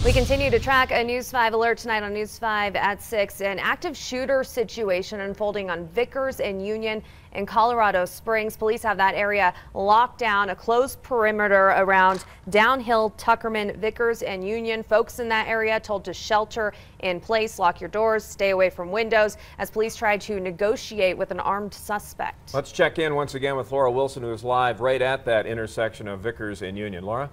We continue to track a News 5 alert tonight on News 5 at 6. An active shooter situation unfolding on Vickers and Union in Colorado Springs. Police have that area locked down, a closed perimeter around Downhill, Tuckerman, Vickers and Union. Folks in that area told to shelter in place, lock your doors, stay away from windows as police try to negotiate with an armed suspect. Let's check in once again with Laura Wilson, who is live right at that intersection of Vickers and Union. Laura?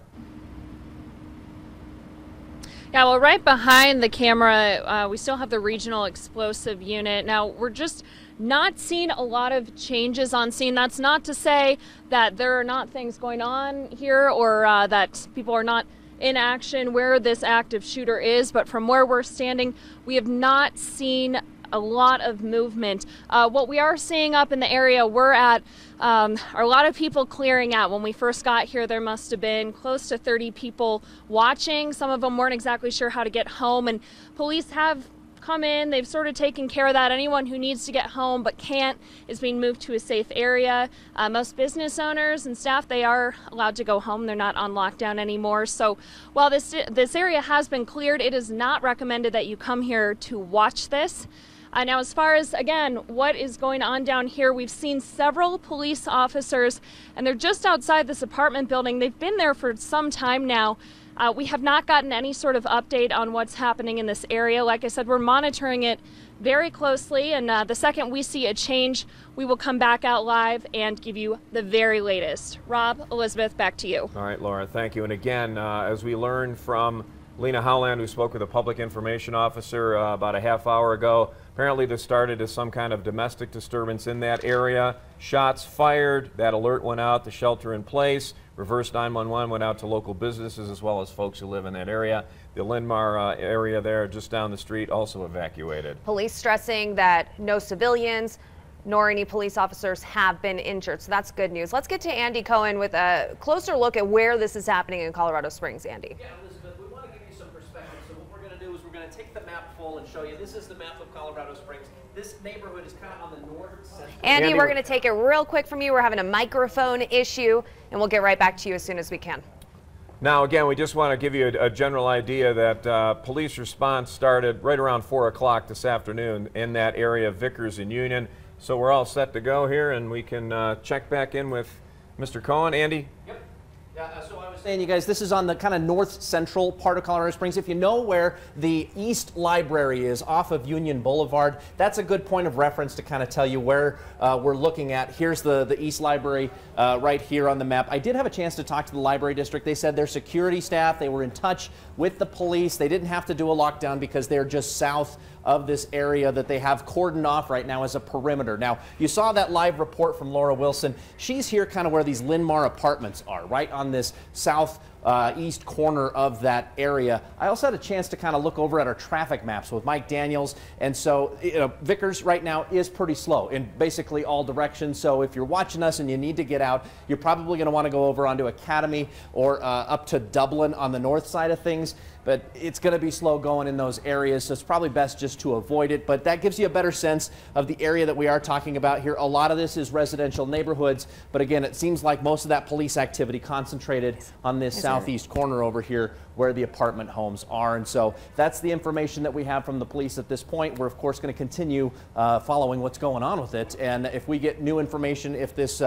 Yeah, well, right behind the camera, we still have the regional explosive unit. Now, we're just not seeing a lot of changes on scene. That's not to say that there are not things going on here or that people are not in action where this active shooter is, but from where we're standing, we have not seen a lot of movement. What we are seeing up in the area we're at are a lot of people clearing out. When we first got here, there must have been close to 30 people watching. Some of them weren't exactly sure how to get home, and police have come in. They've sort of taken care of that. Anyone who needs to get home but can't is being moved to a safe area. Most business owners and staff, they are allowed to go home. They're not on lockdown anymore. So while this area has been cleared, it is not recommended that you come here to watch this. Now, as far as, again, what is going on down here, we've seen several police officers, and they're just outside this apartment building. They've been there for some time now. We have not gotten any sort of update on what's happening in this area. Like I said, we're monitoring it very closely, and the second we see a change, we will come back out live and give you the very latest. Rob, Elizabeth, back to you. All right, Laura, thank you. And again, as we learned from Lena Howland, who spoke with a public information officer about a half hour ago, apparently this started as some kind of domestic disturbance in that area. Shots fired, that alert went out, the shelter in place. Reverse 911 went out to local businesses as well as folks who live in that area. The Linmar area there just down the street also evacuated. Police stressing that no civilians nor any police officers have been injured. So that's good news. Let's get to Andy Cohen with a closer look at where this is happening in Colorado Springs. Andy. Yeah, Elizabeth, we want to give you some perspective. So what we're going to do is we're going to take the map full and show you. This is the map of Colorado Springs. This neighborhood is kind of on the north central. Andy, we're going to take it real quick from you. We're having a microphone issue, and we'll get right back to you as soon as we can. Now, again, we just want to give you a general idea that police response started right around 4 o'clock this afternoon in that area of Vickers and Union. So we're all set to go here, and we can check back in with Mr. Cohen. Andy? Yep. Yeah, so I was saying, you guys, this is on the kind of north central part of Colorado Springs. If you know where the East Library is off of Union Boulevard, that's a good point of reference to kind of tell you where we're looking at. Here's the East Library right here on the map. I did have a chance to talk to the library district. They said their security staff, they were in touch with the police. They didn't have to do a lockdown because they're just south of this area that they have cordoned off right now as a perimeter. Now, you saw that live report from Laura Wilson. She's here kind of where these Linmar apartments are, right on this south east corner of that area. I also had a chance to kind of look over at our traffic maps with Mike Daniels, and so Vickers right now is pretty slow in basically all directions. So if you're watching us and you need to get out, you're probably going to want to go over onto Academy or up to Dublin on the north side of things. But it's going to be slow going in those areas, so it's probably best just to avoid it. But that gives you a better sense of the area that we are talking about here. A lot of this is residential neighborhoods, but again, it seems like most of that police activity concentrated on this southeast corner over here where the apartment homes are. And so that's the information that we have from the police at this point. We're, of course, going to continue following what's going on with it. And if we get new information, if this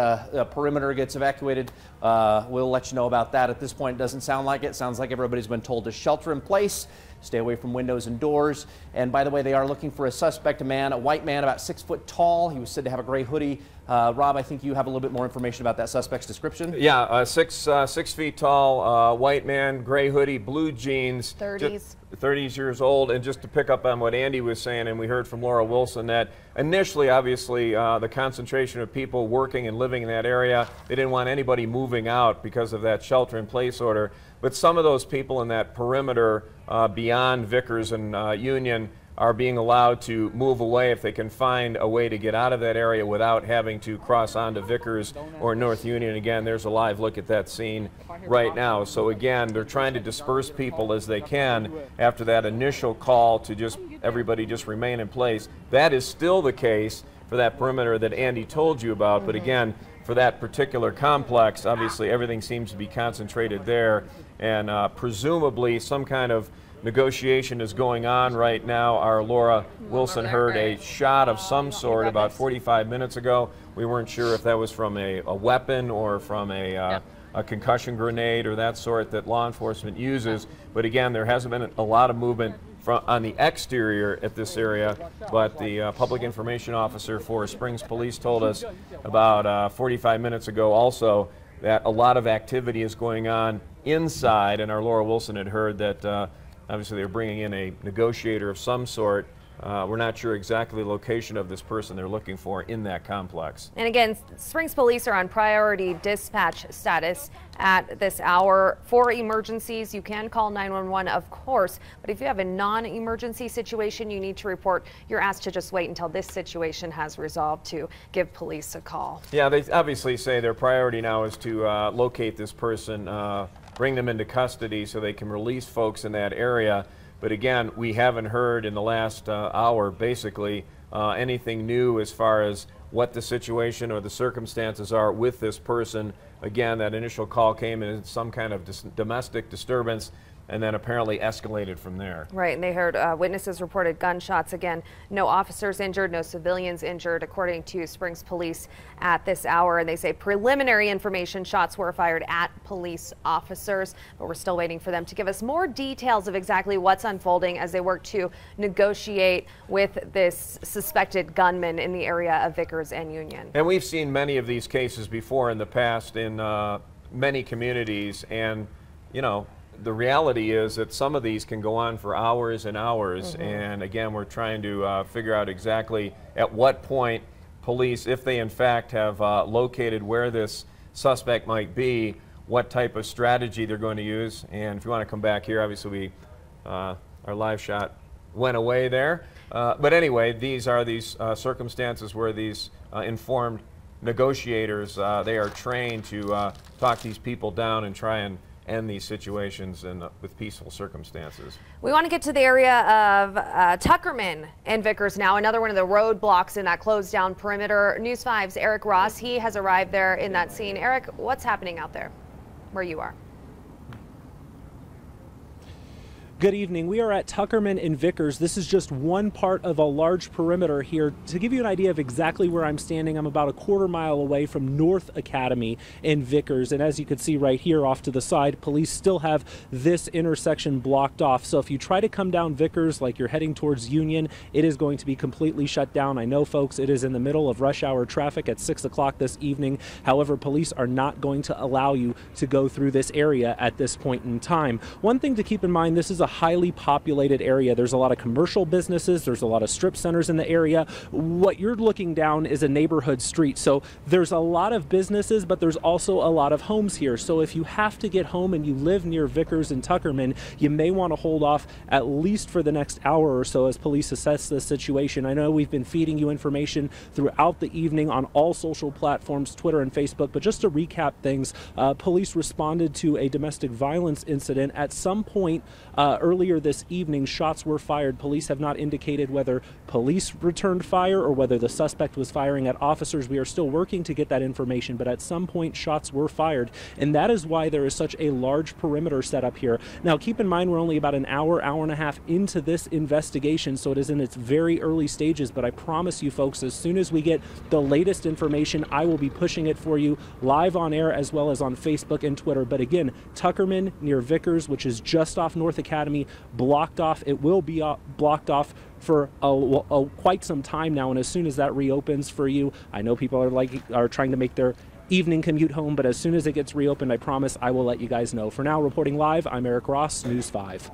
perimeter gets evacuated, we'll let you know about that. At this point, it doesn't sound like it. It sounds like everybody's been told to shelter in place, stay away from windows and doors. And by the way, they are looking for a suspect, a white man about 6 foot tall. He was said to have a gray hoodie. Rob, I think you have a little bit more information about that suspect's description. Yeah, 6 feet tall, white man, gray hoodie, blue jeans. 30s years old. And just to pick up on what Andy was saying, and we heard from Laura Wilson, that initially, obviously, the concentration of people working and living in that area, they didn't want anybody moving out because of that shelter-in-place order. But some of those people in that perimeter beyond Vickers and Union are being allowed to move away if they can find a way to get out of that area without having to cross onto Vickers or North Union. Again, there's a live look at that scene right now. So again, they're trying to disperse people as they can after that initial call to just everybody just remain in place. That is still the case for that perimeter that Andy told you about, but again, for that particular complex, obviously everything seems to be concentrated there, and presumably some kind of negotiation is going on right now. Our Laura Wilson heard a shot of some sort about 45 minutes ago. We weren't sure if that was from a weapon or from a concussion grenade or that sort that law enforcement uses. But again, there hasn't been a lot of movement on the exterior at this area, but the public information officer for Springs Police told us about 45 minutes ago also that a lot of activity is going on inside, and our Laura Wilson had heard that obviously they're bringing in a negotiator of some sort. We're not sure exactly the location of this person they're looking for in that complex. And again, Springs Police are on priority dispatch status at this hour. For emergencies, you can call 911, of course, but if you have a non-emergency situation, you need to report. You're asked to just wait until this situation has resolved to give police a call. Yeah, they obviously say their priority now is to locate this person, bring them into custody so they can release folks in that area. But again, we haven't heard in the last hour, basically, anything new as far as what the situation or the circumstances are with this person. Again, that initial call came in some kind of domestic disturbance and then apparently escalated from there. Right, and they heard witnesses reported gunshots. Again, no officers injured, no civilians injured, according to Springs Police at this hour. And they say preliminary information, shots were fired at police officers, but we're still waiting for them to give us more details of exactly what's unfolding as they work to negotiate with this suspected gunman in the area of Vickers and Union. And we've seen many of these cases before in the past in many communities, and you know, the reality is that some of these can go on for hours and hours, and again, we're trying to figure out exactly at what point police, if they in fact have located where this suspect might be, what type of strategy they're going to use. And if you want to come back here, obviously our live shot went away there. But anyway, these are these circumstances where these informed negotiators, they are trained to talk these people down and try and end these situations with peaceful circumstances. We want to get to the area of Tuckerman and Vickers now, another one of the roadblocks in that closed down perimeter. News 5's Eric Ross, he has arrived there in that scene. Eric, what's happening out there where you are? Good evening. We are at Tuckerman and Vickers. This is just one part of a large perimeter here. To give you an idea of exactly where I'm standing, I'm about a quarter mile away from North Academy in Vickers. And as you can see right here off to the side, police still have this intersection blocked off. So if you try to come down Vickers like you're heading towards Union, it is going to be completely shut down. I know, folks, it is in the middle of rush hour traffic at 6 o'clock this evening. However, police are not going to allow you to go through this area at this point in time. One thing to keep in mind, this is a highly populated area. There's a lot of commercial businesses. There's a lot of strip centers in the area. What you're looking down is a neighborhood street. So there's a lot of businesses, but there's also a lot of homes here. So if you have to get home and you live near Vickers and Tuckerman, you may want to hold off at least for the next hour or so as police assess the situation. I know we've been feeding you information throughout the evening on all social platforms, Twitter and Facebook, but just to recap things, police responded to a domestic violence incident. At some point earlier this evening, shots were fired. Police have not indicated whether police returned fire or whether the suspect was firing at officers. We are still working to get that information, but at some point shots were fired, and that is why there is such a large perimeter set up here. Now, keep in mind, we're only about an hour and a half into this investigation, so it is in its very early stages, but I promise you folks, as soon as we get the latest information, I will be pushing it for you live on air as well as on Facebook and Twitter. But again, Tuckerman near Vickers, which is just off North Academy, blocked off. It will be blocked off for quite some time now, and as soon as that reopens for you, I know people are trying to make their evening commute home, but as soon as it gets reopened, I promise I will let you guys know. For now, reporting live, I'm Eric Ross, News 5.